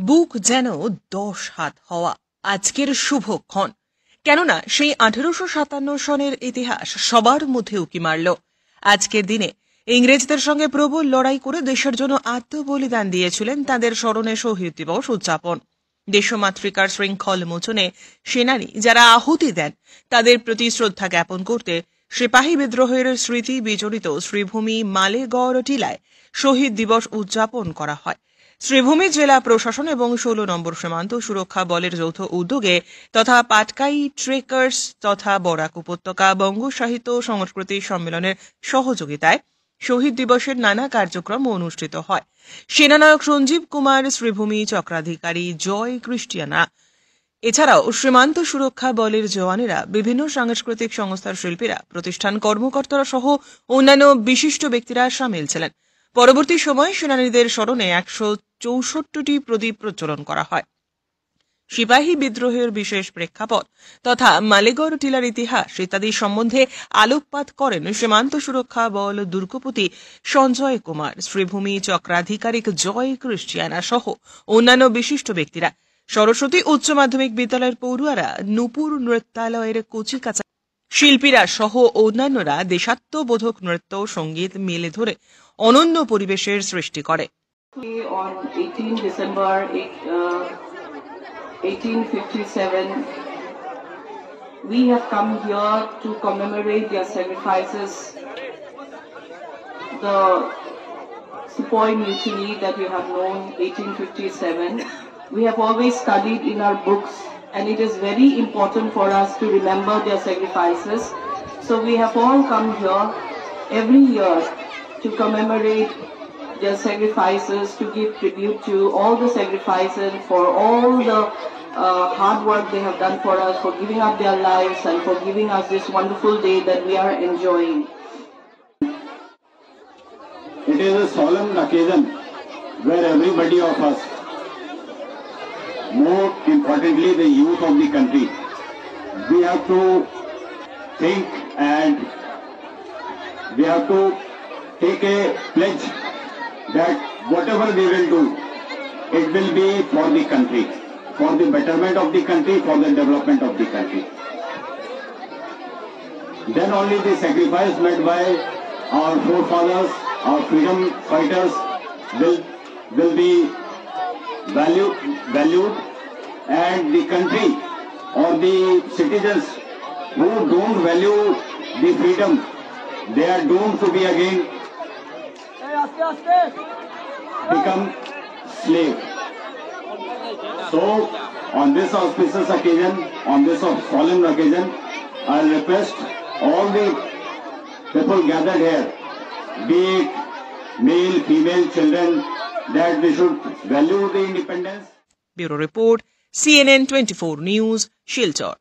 বুক যেন 10 হাত হওয়া আজকের শুভক্ষণ। কেননা সেই 1857 সনের ইতিহাস সবার মধ্যে উকি মারল। আজকের দিনে ইংরেজদের সঙ্গে প্রবল লড়াই করে দেশের জন্য আত্মবলিদান দিয়েছিলেন, তাদের স্মরণে শহীদ দিবস উদযাপন। দেশমাতৃকার শৃঙ্খল মোচনে সেনানী যারা আহুতি দেন তাদের প্রতি শ্রদ্ধা জ্ঞাপন করতে সিপাহী বিদ্রোহের স্মৃতি বিজড়িত শ্রীভূমি মালেগড় টিলায় শহীদ দিবস উদযাপন করা হয়। শ্রীভূমি জেলা প্রশাসন এবং 16 নম্বর সীমান্ত সুরক্ষা বলের যৌথ উদ্যোগে তথা পাটকাই ট্রেকার্স তথা বরাক উপত্যকা বঙ্গ সাহিত্য সংস্কৃতি সম্মেলনের সহযোগিতায় শহীদ দিবসের নানা কার্যক্রম অনুষ্ঠিত হয়। সেনানায়ক সঞ্জীব কুমার, শ্রীভূমি চক্রাধিকারী জয় ক্রিস্টিয়ানা, এছাড়াও সীমান্ত সুরক্ষা বলের জওয়ানেরা, বিভিন্ন সাংস্কৃতিক সংস্থার শিল্পীরা, প্রতিষ্ঠান কর্মকর্তারা সহ অন্যান্য বিশিষ্ট ব্যক্তিরা সামিল ছিলেন। পরবর্তী সময়ে সেনানীদের স্মরণে 164টি প্রদীপ প্রজ্বলন করা হয়। সিপাহী বিদ্রোহের বিশেষ প্রেক্ষাপট তথা মালেগড় টিলার ইতিহাস ইত্যাদি সম্বন্ধে আলোকপাত করেন সীমান্ত সুরক্ষা বল দুর্গপতি সঞ্জয় কুমার, শ্রীভূমি চক্রাধিকারিক জয় ক্রিস্টিয়ানা সহ অন্যান্য বিশিষ্ট ব্যক্তিরা। সরস্বতী উচ্চ মাধ্যমিক বিদ্যালয়ের পড়ুয়ারা, নূপুর নৃত্যালয়ের কচিকাঁচা শিল্পীরা সহ অন্যান্যরা দেশাত্মবোধক নৃত্য সঙ্গীত মেলে ধরে অনন্য পরিবেশের সৃষ্টি করে। On 18 December 1857, we have come here to commemorate their sacrifices, the Sepoy Mutiny that we have known, 1857. We have always studied in our books, and it is very important for us to remember their sacrifices. So we have all come here every year to commemorate their sacrifices, to give tribute to all the sacrifices, for all the hard work they have done for us, for giving up their lives and for giving us this wonderful day that we are enjoying. It is a solemn occasion where everybody of us, more importantly the youth of the country, we have to think and we have to take a pledge that whatever we will do, it will be for the country, for the betterment of the country, for the development of the country. Then only the sacrifice made by our forefathers, our freedom fighters will be valued, and the country or the citizens who don't value the freedom, they are doomed to be again become slave. So on this auspicious occasion, on this solemn occasion, I request all the people gathered here, be it male, female, children, that we should value the independence. Bureau Report, CNN 24 News, Shilchar.